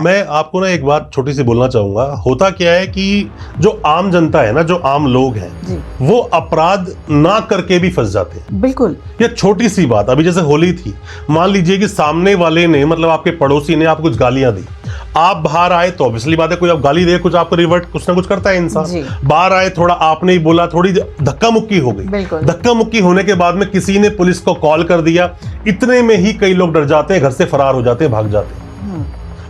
मैं आपको ना एक बात छोटी सी बोलना चाहूंगा। होता क्या है कि जो आम जनता है ना, जो आम लोग हैं, वो अपराध ना करके भी फंस जाते हैं। बिल्कुल। ये छोटी सी बात, अभी जैसे होली थी, मान लीजिए कि सामने वाले ने, मतलब आपके पड़ोसी ने आपको कुछ गालियां दी, आप बाहर आए तो ऑब्वियसली बात है, कोई आप गाली दे कुछ आपको रिवर्ट कुछ ना कुछ करता है इंसान। बाहर आए, थोड़ा आपने ही बोला, थोड़ी धक्का मुक्की हो गई। धक्का मुक्की होने के बाद में किसी ने पुलिस को कॉल कर दिया, इतने में ही कई लोग डर जाते हैं, घर से फरार हो जाते हैं, भाग जाते हैं,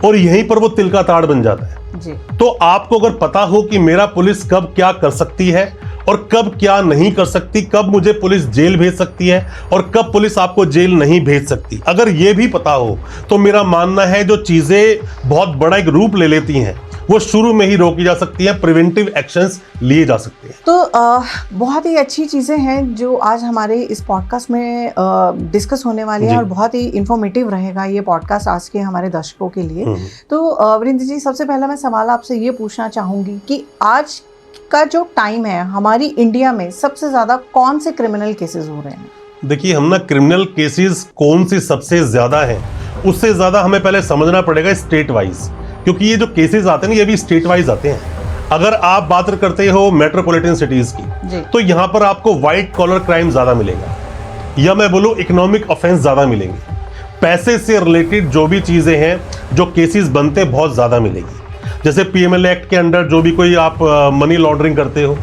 और यहीं पर वो तिल का ताड़ बन जाता है। जी। तो आपको अगर पता हो कि मेरा पुलिस कब क्या कर सकती है और कब क्या नहीं कर सकती, कब मुझे पुलिस जेल भेज सकती है और कब पुलिस आपको जेल नहीं भेज सकती, अगर ये भी पता हो, तो मेरा मानना है जो चीजें बहुत बड़ा एक रूप ले लेती हैं वो शुरू में ही रोकी जा सकती है, प्रिवेंटिव एक्शंस लिए जा सकते हैं। तो बहुत ही अच्छी चीज़ें हैं जो आज हमारे इस पॉडकास्ट में डिस्कस होने वाली है और बहुत ही इंफॉर्मेटिव रहेगा ये पॉडकास्ट आज के हमारे दर्शकों के लिए। तो वीरेंद्र जी, सबसे पहला मैं सवाल आपसे ये पूछना चाहूँगी कि आज का जो टाइम है हमारी इंडिया में सबसे ज़्यादा कौन से क्रिमिनल केसेस हो रहे हैं? देखिए, हम ना क्रिमिनल केसेस कौन सी सबसे ज़्यादा हैं, उससे ज़्यादा हमें पहले समझना पड़ेगा स्टेट वाइज, क्योंकि ये जो केसेस आते हैं ये भी स्टेट वाइज आते हैं। अगर आप बात करते हो मेट्रोपॉलिटन सिटीज की, तो यहाँ पर आपको व्हाइट कॉलर क्राइम ज्यादा मिलेगा, या मैं बोलूँ इकोनॉमिक ऑफेंस ज्यादा मिलेंगे। पैसे से रिलेटेड जो भी चीजें हैं, जो केसेस बनते बहुत ज्यादा मिलेगी। जैसे पीएमएल एक्ट के अंडर जो भी कोई आप मनी लॉन्ड्रिंग करते हो,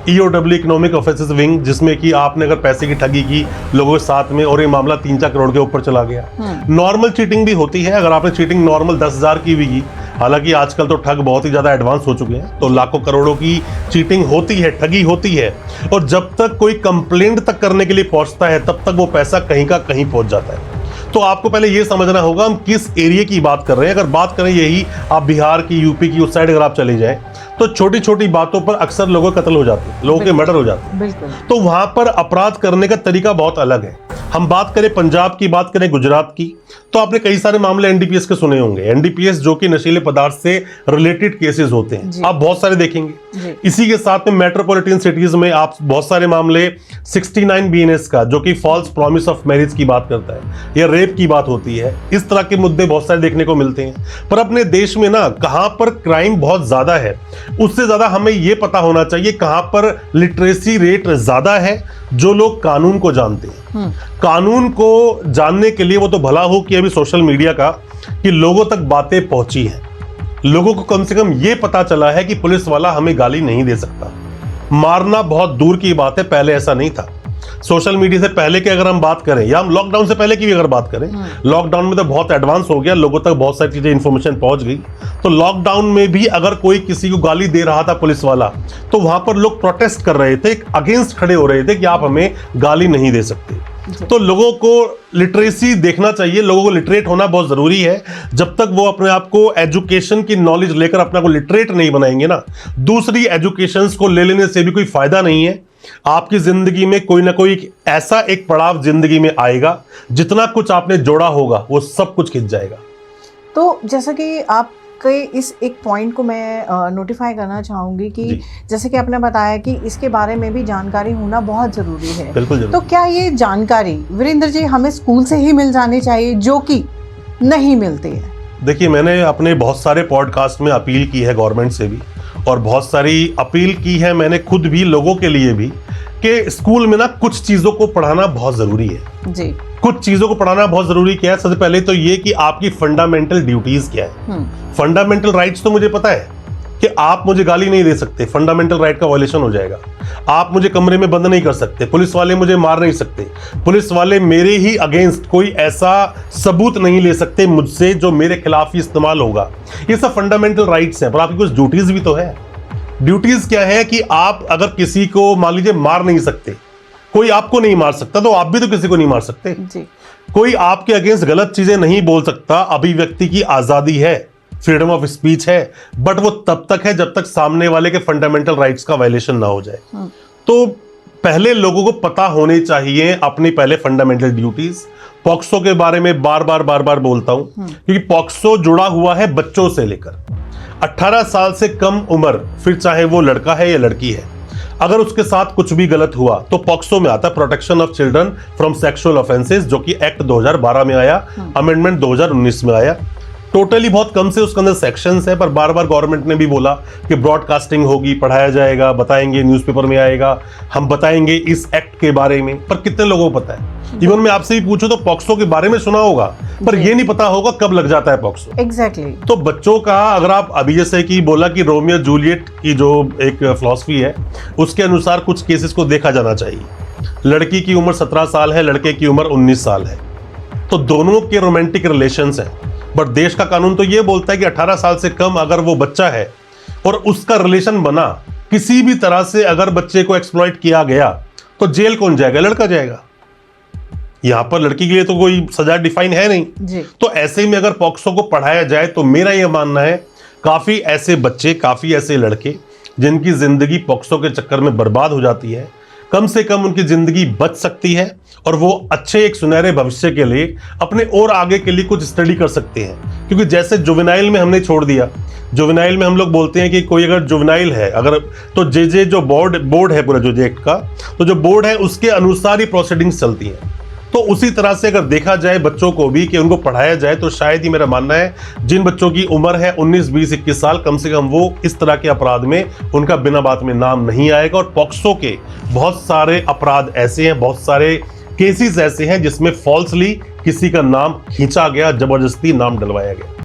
ईओडब्ल्यू इकोनॉमिक ऑफेंसेस विंग, जिसमें कि आपने अगर पैसे की ठगी की लोगों के साथ में और ये मामला 3-4 करोड़ के ऊपर चला गया। नॉर्मल चीटिंग भी होती है, अगर आपने चीटिंग नॉर्मल 10,000 की भी की, हालांकि आजकल तो ठग बहुत ही ज्यादा एडवांस हो चुके हैं, तो लाखों करोड़ों की चीटिंग होती है, ठगी होती है, और जब तक कोई कंप्लेंट तक करने के लिए पहुंचता है तब तक वो पैसा कहीं का कहीं पहुंच जाता है। तो आपको पहले ये समझना होगा हम किस एरिया की बात कर रहे हैं। अगर बात करें यही आप बिहार की, यूपी की उस साइड अगर आप चले जाएं, तो छोटी छोटी बातों पर अक्सर लोगों के कत्ल हो जाते हैं, लोगों के मर्डर हो जाते हैं। तो वहां पर अपराध करने का तरीका बहुत अलग है। हम बात करें पंजाब की, बात करें गुजरात की, तो आपने कई सारे मामले एनडीपीएस के सुने होंगे। एनडीपीएस जो कि नशीले पदार्थ से रिलेटेड केसेस होते हैं, आप बहुत सारे देखेंगे। इसी के साथ में मेट्रोपॉलिटन सिटीज में आप बहुत सारे मामले 69 बीएनएस का, जो कि फॉल्स प्रॉमिस ऑफ मैरिज की बात करता है, या रेप की बात होती है, इस तरह के मुद्दे बहुत सारे देखने को मिलते हैं। पर अपने देश में ना कहां पर क्राइम बहुत ज्यादा है, उससे ज्यादा हमें यह पता होना चाहिए कहां पर लिटरेसी रेट ज्यादा है, जो लोग कानून को जानते हैं। कानून को जानने के लिए वो तो भला हो कि अभी सोशल मीडिया का, कि लोगों तक बातें पहुंची हैं, लोगों को कम से कम ये पता चला है कि पुलिस वाला हमें गाली नहीं दे सकता। मारना बहुत दूर की बात है, पहले ऐसा नहीं था। सोशल मीडिया से पहले की अगर हम बात करें, या हम लॉकडाउन से पहले की भी अगर बात करें, लॉकडाउन में तो बहुत एडवांस हो गया, लोगों तक बहुत सारी चीजें इंफॉर्मेशन पहुंच गई। तो लॉकडाउन में भी अगर कोई किसी को गाली दे रहा था पुलिस वाला, तो वहां पर लोग प्रोटेस्ट कर रहे थे, अगेंस्ट खड़े हो रहे थे कि आप हमें गाली नहीं दे सकते। तो लोगों को लिटरेसी देखना चाहिए, लोगों को लिटरेट होना बहुत जरूरी है। जब तक वो अपने आप को एजुकेशन की नॉलेज लेकर अपने को लिटरेट नहीं बनाएंगे ना, दूसरी एजुकेशंस को ले लेने से भी कोई फायदा नहीं है। आपकी जिंदगी में कोई ना कोई ऐसा एक पड़ाव जिंदगी में आएगा, जितना कुछ आपने जोड़ा होगा वो सब कुछ खिंच जाएगा। तो जैसा कि आप इस एक पॉइंट को मैं नोटिफाई करना चाहूंगी कि जैसे कि आपने बताया कि इसके बारे में भी जानकारी होना बहुत जरूरी है। बिल्कुल। तो क्या ये जानकारी वीरेंद्र जी हमें स्कूल से ही मिल जानी चाहिए, जो कि नहीं मिलती है? देखिए, मैंने अपने बहुत सारे पॉडकास्ट में अपील की है गवर्नमेंट से भी, और बहुत सारी अपील की है मैंने खुद भी, लोगों के लिए भी, कि स्कूल में ना कुछ चीजों को पढ़ाना बहुत जरूरी है। जी। कुछ चीजों को पढ़ाना बहुत जरूरी क्या है? सबसे पहले तो ये कि आपकी फंडामेंटल ड्यूटीज क्या है। फंडामेंटल राइट्स तो मुझे पता है कि आप मुझे गाली नहीं दे सकते, फंडामेंटल राइट का वायलेशन हो जाएगा। आप मुझे कमरे में बंद नहीं कर सकते, पुलिस वाले मुझे मार नहीं सकते, पुलिस वाले मेरे ही अगेंस्ट कोई ऐसा सबूत नहीं ले सकते मुझसे जो मेरे खिलाफ ही इस्तेमाल होगा। ये सब फंडामेंटल राइट्स हैं, पर आपकी कुछ ड्यूटीज भी तो है। ड्यूटीज क्या है कि आप अगर किसी को मान लीजिए मार नहीं सकते, कोई आपको नहीं मार सकता, तो आप भी तो किसी को नहीं मार सकते। जी। कोई आपके अगेंस्ट गलत चीजें नहीं बोल सकता, अभिव्यक्ति की आजादी है, फ्रीडम ऑफ स्पीच है, बट वो तब तक है जब तक सामने वाले के फंडामेंटल राइट्स का वायलेशन ना हो जाए। तो पहले लोगों को पता होने चाहिए अपनी पहले फंडामेंटल ड्यूटीज। पॉक्सो के बारे में बार बार बोलता हूं, क्योंकि पॉक्सो जुड़ा हुआ है बच्चों से लेकर 18 साल से कम उम्र, फिर चाहे वो लड़का है या लड़की है, अगर उसके साथ कुछ भी गलत हुआ तो पॉक्सो में आता है, protection of children from sexual offences, जो कि एक्ट 2012 में आया, अमेंडमेंट 2019 में आया। टोटली बहुत कम से उसके अंदर सेक्शंस है, पर बार बार गवर्नमेंट ने भी बोला कि ब्रॉडकास्टिंग होगी, पढ़ाया जाएगा, बताएंगे, न्यूज़पेपर में आएगा, हम बताएंगे इस एक्ट के बारे में। पर कितने लोगों को पता है? इवन मैं आपसे भी पूछूं तो पॉक्सो के बारे में सुना होगा, पर ये नहीं पता होगा कब लग जाता है पॉक्सो। एग्जैक्टली। तो बच्चों का, अगर आप अभी जैसे कि बोला कि रोमियो जूलियट की जो एक फिलॉसफी है, उसके अनुसार कुछ केसेस को देखा जाना चाहिए। लड़की की उम्र 17 साल है, लड़के की उम्र 19 साल है, तो दोनों के रोमांटिक रिलेशंस हैं। बट देश का कानून तो ये बोलता है कि 18 साल से कम अगर वो बच्चा है और उसका रिलेशन बना किसी भी तरह से, अगर बच्चे को एक्सप्लॉइट किया गया तो जेल कौन जाएगा? लड़का जाएगा। यहां पर लड़की के लिए तो कोई सजा डिफाइन है नहीं जी। तो ऐसे में अगर पॉक्सो को पढ़ाया जाए तो मेरा यह मानना है काफी ऐसे बच्चे, काफी ऐसे लड़के जिनकी जिंदगी पॉक्सो के चक्कर में बर्बाद हो जाती है, कम से कम उनकी जिंदगी बच सकती है और वो अच्छे एक सुनहरे भविष्य के लिए अपने और आगे के लिए कुछ स्टडी कर सकते हैं। क्योंकि जैसे जुवेनाइल में हमने छोड़ दिया, जुवेनाइल में हम लोग बोलते हैं कि कोई अगर जुवेनाइल है, अगर तो जे जो बोर्ड है पूरा जो एक्ट का, तो जो बोर्ड है उसके अनुसार ही प्रोसीडिंग्स चलती हैं। तो उसी तरह से अगर देखा जाए बच्चों को भी कि उनको पढ़ाया जाए तो शायद ही मेरा मानना है जिन बच्चों की उम्र है 19, 20, 21 साल, कम से कम वो इस तरह के अपराध में उनका बिना बात में नाम नहीं आएगा। और पॉक्सो के बहुत सारे अपराध ऐसे हैं, बहुत सारे केसेस ऐसे हैं जिसमें फॉल्सली किसी का नाम खींचा गया, जबरदस्ती नाम डलवाया गया।